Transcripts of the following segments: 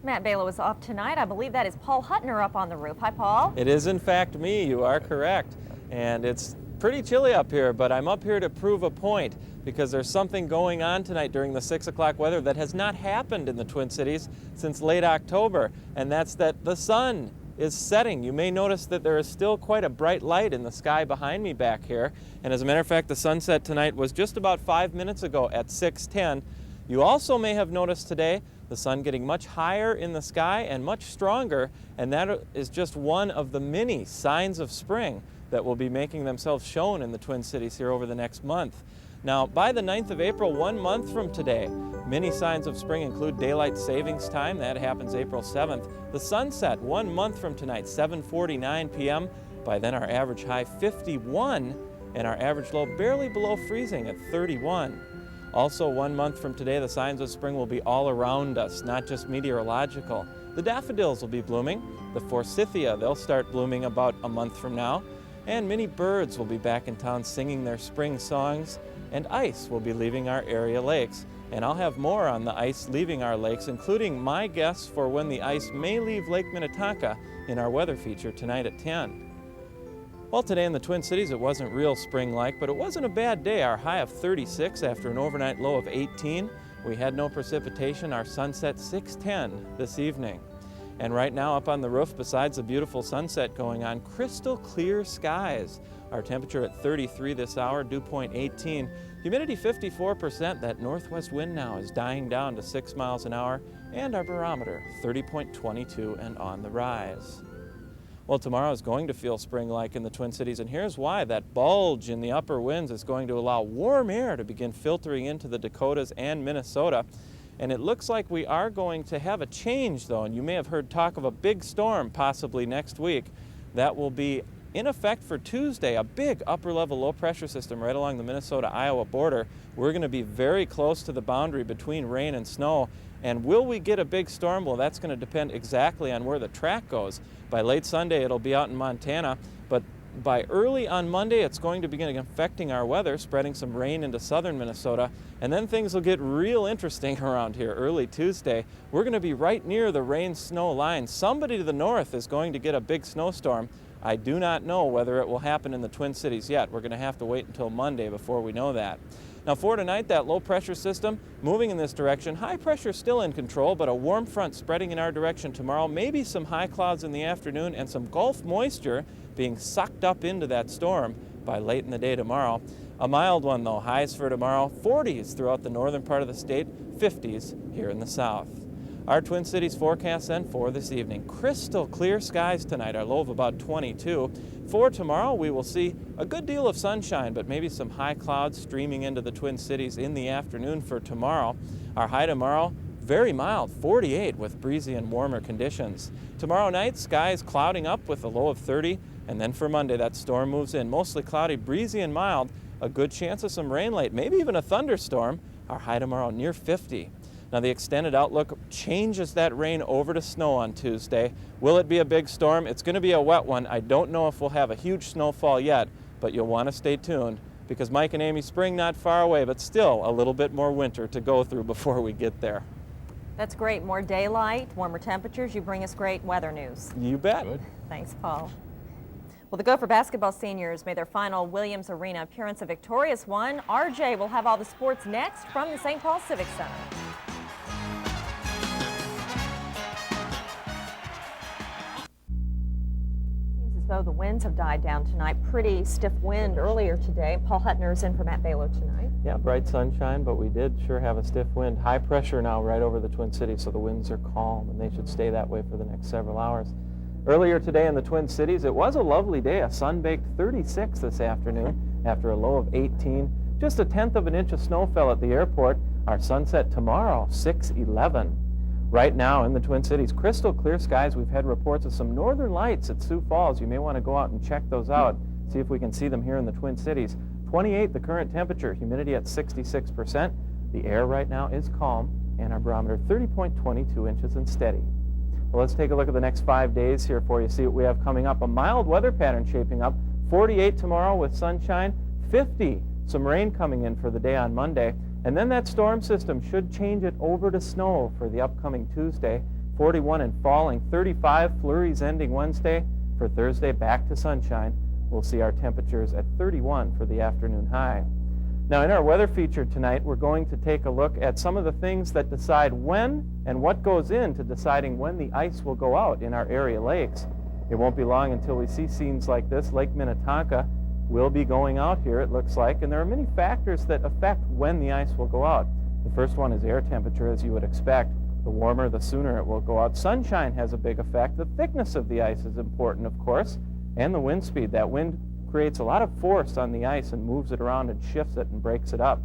Matt Balo is off tonight. I believe that is Paul Huttner up on the roof. Hi, Paul. It is in fact me, you are correct. And it's pretty chilly up here, but I'm up here to prove a point because there's something going on tonight during the 6 o'clock weather that has not happened in the Twin Cities since late October, and that's that the sun is setting. You may notice that there is still quite a bright light in the sky behind me back here, and as a matter of fact, the sunset tonight was just about 5 minutes ago at 6:10. You also may have noticed today the sun getting much higher in the sky and much stronger, and that is just one of the many signs of spring that will be making themselves shown in the Twin Cities here over the next month. Now, by the 9th of April, 1 month from today, many signs of spring include daylight savings time. That happens April 7th. The sunset, 1 month from tonight, 7:49 p.m. By then, our average high 51 and our average low barely below freezing at 31. Also, 1 month from today, the signs of spring will be all around us, not just meteorological. The daffodils will be blooming. The forsythia, they'll start blooming about a month from now. And many birds will be back in town singing their spring songs. And ice will be leaving our area lakes. And I'll have more on the ice leaving our lakes, including my guess for when the ice may leave Lake Minnetonka in our weather feature tonight at 10. Well, today in the Twin Cities, it wasn't real spring-like, but it wasn't a bad day. Our high of 36 after an overnight low of 18. We had no precipitation. Our sunset 6:10 this evening. And right now up on the roof, besides the beautiful sunset going on, crystal clear skies. Our temperature at 33 this hour, dew point 18. Humidity 54%. That northwest wind now is dying down to 6 miles an hour. And our barometer 30.22 and on the rise. Well, tomorrow is going to feel spring-like in the Twin Cities, and here's why. That bulge in the upper winds is going to allow warm air to begin filtering into the Dakotas and Minnesota. And it looks like we are going to have a change, though, and you may have heard talk of a big storm possibly next week. That will be in effect for Tuesday, a big upper-level low-pressure system right along the Minnesota-Iowa border. We're going to be very close to the boundary between rain and snow. And will we get a big storm? Well, that's going to depend exactly on where the track goes. By late Sunday, it'll be out in Montana, but by early on Monday, it's going to begin affecting our weather, spreading some rain into southern Minnesota, and then things will get real interesting around here early Tuesday. We're going to be right near the rain-snow line. Somebody to the north is going to get a big snowstorm. I do not know whether it will happen in the Twin Cities yet. We're going to have to wait until Monday before we know that. Now for tonight, that low pressure system moving in this direction. High pressure still in control, but a warm front spreading in our direction tomorrow. Maybe some high clouds in the afternoon and some Gulf moisture being sucked up into that storm by late in the day tomorrow. A mild one though, highs for tomorrow, 40s throughout the northern part of the state, 50s here in the south. Our Twin Cities forecast then for this evening. Crystal clear skies tonight, our low of about 22. For tomorrow, we will see a good deal of sunshine, but maybe some high clouds streaming into the Twin Cities in the afternoon for tomorrow. Our high tomorrow, very mild, 48 with breezy and warmer conditions. Tomorrow night, skies clouding up with a low of 30. And then for Monday, that storm moves in. Mostly cloudy, breezy and mild. A good chance of some rain late, maybe even a thunderstorm. Our high tomorrow near 50. Now the extended outlook changes that rain over to snow on Tuesday. Will it be a big storm? It's going to be a wet one. I don't know if we'll have a huge snowfall yet, but you'll want to stay tuned because Mike and Amy, spring not far away, but still a little bit more winter to go through before we get there. That's great. More daylight, warmer temperatures. You bring us great weather news. You bet. Good. Thanks, Paul. Well, the Gopher basketball seniors made their final Williams Arena appearance a victorious one. RJ will have all the sports next from the St. Paul Civic Center. So the winds have died down tonight. Pretty stiff wind earlier today. Paul Huttner is in for Matt Balo tonight. Yeah, bright sunshine, but we did sure have a stiff wind. High pressure now right over the Twin Cities, so the winds are calm, and they should stay that way for the next several hours. Earlier today in the Twin Cities, it was a lovely day. A sun-baked 36 this afternoon after a low of 18. Just a 1/10 of an inch of snow fell at the airport. Our sunset tomorrow, 6:11. Right now in the Twin Cities, crystal clear skies. We've had reports of some northern lights at Sioux Falls. You may want to go out and check those out, see if we can see them here in the Twin Cities. 28 the current temperature, humidity at 66%. The air right now is calm, and our barometer 30.22 inches and steady. Well, let's take a look at the next 5 days here for you, see what we have coming up. A mild weather pattern shaping up. 48 tomorrow with sunshine, 50, some rain coming in for the day on Monday. And then that storm system should change it over to snow for the upcoming Tuesday. 41 and falling, 35 flurries ending Wednesday. For Thursday, back to sunshine. We'll see our temperatures at 31 for the afternoon high. Now, in our weather feature tonight, we're going to take a look at some of the things that decide when and what goes into deciding when the ice will go out in our area lakes. It won't be long until we see scenes like this. Lake Minnetonka will be going out here, it looks like, and there are many factors that affect when the ice will go out. The first one is air temperature, as you would expect. The warmer, the sooner it will go out. Sunshine has a big effect. The thickness of the ice is important, of course, and the wind speed. That wind creates a lot of force on the ice and moves it around and shifts it and breaks it up.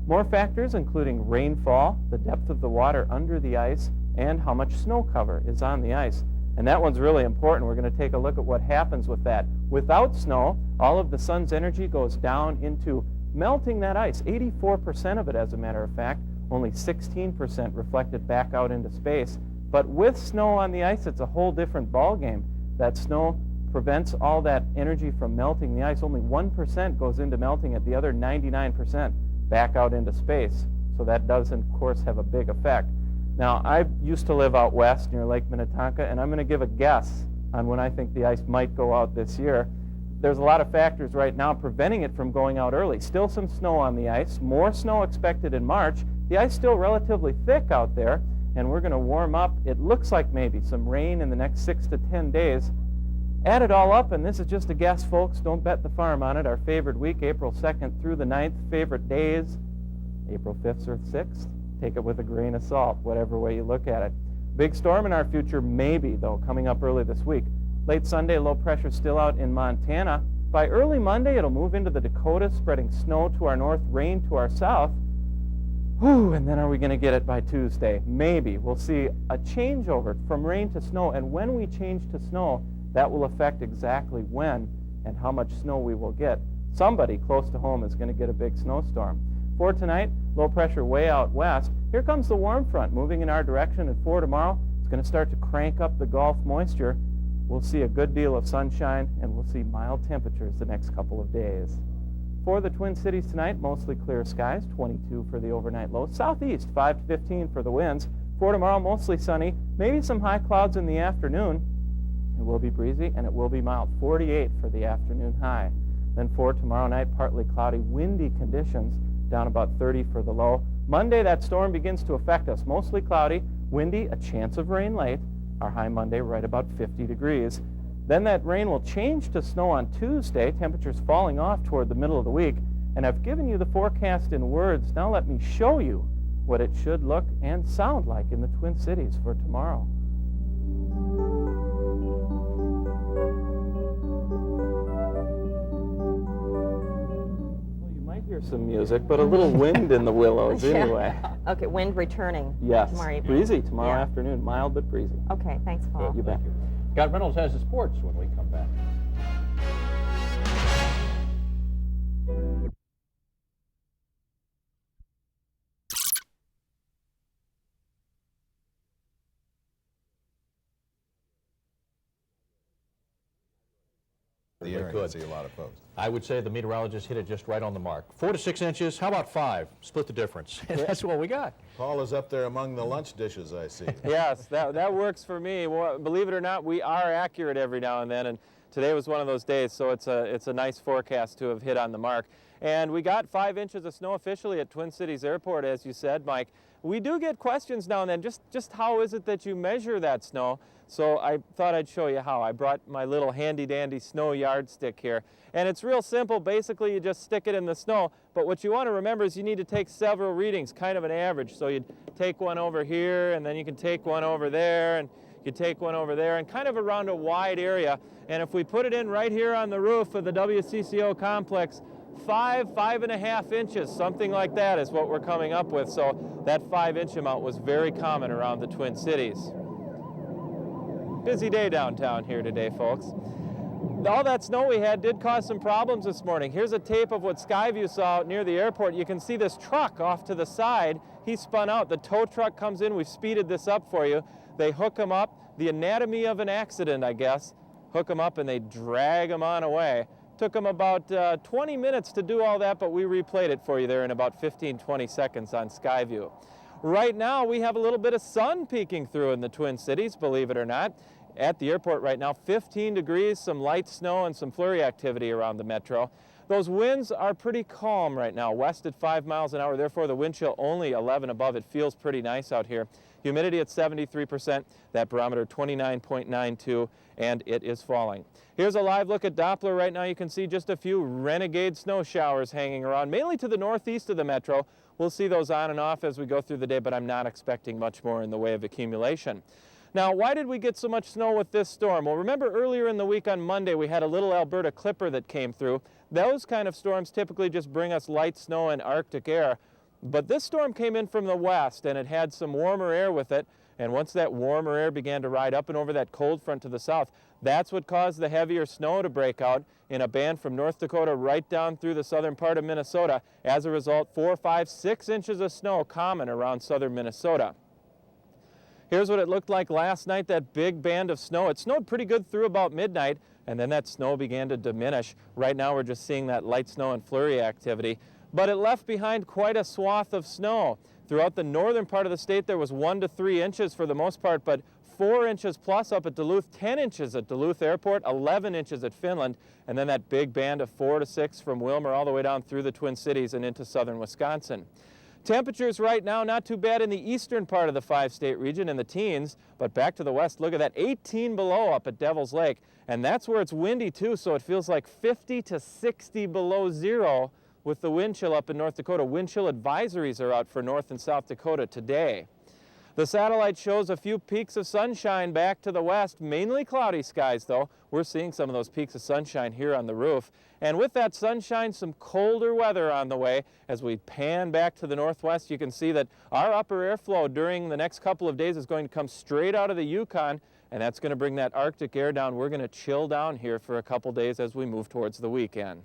More factors including rainfall, the depth of the water under the ice, and how much snow cover is on the ice. And that one's really important. We're going to take a look at what happens with that. Without snow, all of the sun's energy goes down into melting that ice, 84% of it, as a matter of fact. Only 16% reflected back out into space. But with snow on the ice, it's a whole different ballgame. That snow prevents all that energy from melting the ice. Only 1% goes into melting it, the other 99% back out into space. So that does, of course, have a big effect. Now, I used to live out west near Lake Minnetonka, and I'm going to give a guess on when I think the ice might go out this year. There's a lot of factors right now preventing it from going out early. Still some snow on the ice, more snow expected in March. The ice still relatively thick out there, and we're going to warm up. It looks like maybe some rain in the next 6 to 10 days. Add it all up, and this is just a guess, folks. Don't bet the farm on it. Our favorite week, April 2nd through the 9th. Favorite days, April 5th or 6th. Take it with a grain of salt, whatever way you look at it. Big storm in our future, maybe, though, coming up early this week. Late Sunday, low pressure still out in Montana. By early Monday, it'll move into the Dakotas, spreading snow to our north, rain to our south. Whew, and then are we going to get it by Tuesday? Maybe. We'll see a changeover from rain to snow, and when we change to snow, that will affect exactly when and how much snow we will get. Somebody close to home is going to get a big snowstorm. For tonight, low pressure way out west. Here comes the warm front moving in our direction, and for tomorrow, it's going to start to crank up the Gulf moisture. We'll see a good deal of sunshine, and we'll see mild temperatures the next couple of days. For the Twin Cities tonight, mostly clear skies, 22 for the overnight low. Southeast, 5 to 15 for the winds. For tomorrow, mostly sunny, maybe some high clouds in the afternoon. It will be breezy, and it will be mild, 48 for the afternoon high. Then for tomorrow night, partly cloudy, windy conditions, down about 30 for the low. Monday, that storm begins to affect us, mostly cloudy, windy, a chance of rain late. Our high Monday right about 50 degrees. Then that rain will change to snow on Tuesday, temperatures falling off toward the middle of the week. And I've given you the forecast in words. Now let me show you what it should look and sound like in the Twin Cities for tomorrow. Well, you might hear some music, but a little wind in the willows anyway. Okay, wind returning. Yes, tomorrow evening. Breezy tomorrow afternoon, mild but breezy. Okay, thanks, Paul. You bet. Scott Reynolds has the sports when we come back. The area, I see a lot of folks. I would say the meteorologist hit it just right on the mark. 4 to 6 inches, how about 5? Split the difference. That's what we got. Paul is up there among the lunch dishes, I see. Yes, that works for me. Well, believe it or not, we are accurate every now and then, and today was one of those days, so it's a nice forecast to have hit on the mark. And we got 5 inches of snow officially at Twin Cities Airport, as you said, Mike. We do get questions now and then, just how is it that you measure that snow? So I thought I'd show you how. I brought my little handy-dandy snow yardstick here. And it's real simple. Basically, you just stick it in the snow. But what you want to remember is you need to take several readings, kind of an average. So you'd take one over here, and then you can take one over there, and you take one over there, and kind of around a wide area. And if we put it in right here on the roof of the WCCO complex, 5.5 inches, something like that is what we're coming up with. So that 5-inch amount was very common around the Twin Cities. Busy day downtown here today, folks. All that snow we had did cause some problems this morning. Here's a tape of what Skyview saw out near the airport. You can see this truck off to the side. He spun out. The tow truck comes in. We've speeded this up for you. They hook him up. The anatomy of an accident, I guess. Hook him up and they drag him on away. Took them about 20 minutes to do all that, but we replayed it for you there in about 15, 20 seconds on Skyview. Right now, we have a little bit of sun peeking through in the Twin Cities, believe it or not. At the airport right now, 15 degrees, some light snow and some flurry activity around the metro. Those winds are pretty calm right now, west at 5 miles an hour, therefore the wind chill only 11 above. It feels pretty nice out here. Humidity at 73%, that barometer 29.92, and it is falling. Here's a live look at Doppler right now. You can see just a few renegade snow showers hanging around, mainly to the northeast of the metro. We'll see those on and off as we go through the day, but I'm not expecting much more in the way of accumulation. Now, why did we get so much snow with this storm? Well, remember earlier in the week on Monday, we had a little Alberta clipper that came through. Those kind of storms typically just bring us light snow and Arctic air. But this storm came in from the west, and it had some warmer air with it. And once that warmer air began to ride up and over that cold front to the south, that's what caused the heavier snow to break out in a band from North Dakota right down through the southern part of Minnesota. As a result, 4, 5, 6 inches of snow common around southern Minnesota. Here's what it looked like last night, that big band of snow. It snowed pretty good through about midnight, and then that snow began to diminish. Right now we're just seeing that light snow and flurry activity, but it left behind quite a swath of snow. Throughout the northern part of the state, there was 1 to 3 inches for the most part, but 4 inches plus up at Duluth, 10 inches at Duluth Airport, 11 inches at Finland, and then that big band of 4 to 6 from Wilmer all the way down through the Twin Cities and into southern Wisconsin. Temperatures right now not too bad in the eastern part of the 5-state region in the teens, but back to the west, look at that, 18 below up at Devil's Lake, and that's where it's windy too, so it feels like 50 to 60 below zero with the wind chill up in North Dakota. Wind chill advisories are out for North and South Dakota today. The satellite shows a few peaks of sunshine back to the west, mainly cloudy skies though. We're seeing some of those peaks of sunshine here on the roof. And with that sunshine, some colder weather on the way. As we pan back to the northwest, you can see that our upper airflow during the next couple of days is going to come straight out of the Yukon, and that's going to bring that Arctic air down. We're going to chill down here for a couple days as we move towards the weekend.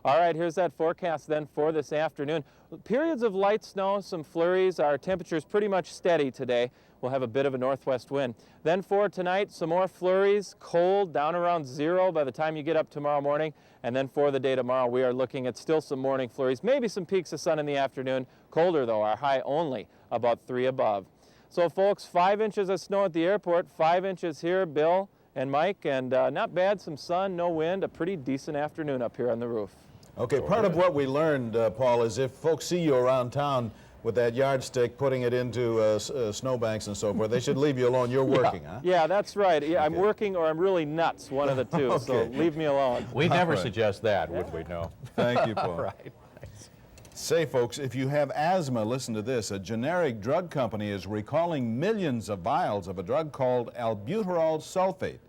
All right, here's that forecast then for this afternoon. Periods of light snow, some flurries. Our temperature's pretty much steady today. We'll have a bit of a northwest wind. Then for tonight, some more flurries, cold, down around zero by the time you get up tomorrow morning. And then for the day tomorrow, we are looking at still some morning flurries, maybe some peaks of sun in the afternoon. Colder though, our high only about 3 above. So folks, 5 inches of snow at the airport, 5 inches here, Bill and Mike, and not bad, some sun, no wind, a pretty decent afternoon up here on the roof. Okay, part of what we learned, Paul, is if folks see you around town with that yardstick, putting it into snowbanks and so forth, they should leave you alone. You're working, huh? Yeah, that's right. Yeah, I'm working or I'm really nuts, one of the two, Okay. so leave me alone. We'd never Right. suggest that, would we? No. Thank you, Paul. Right. Thanks. Say, folks, if you have asthma, listen to this. A generic drug company is recalling millions of vials of a drug called albuterol sulfate.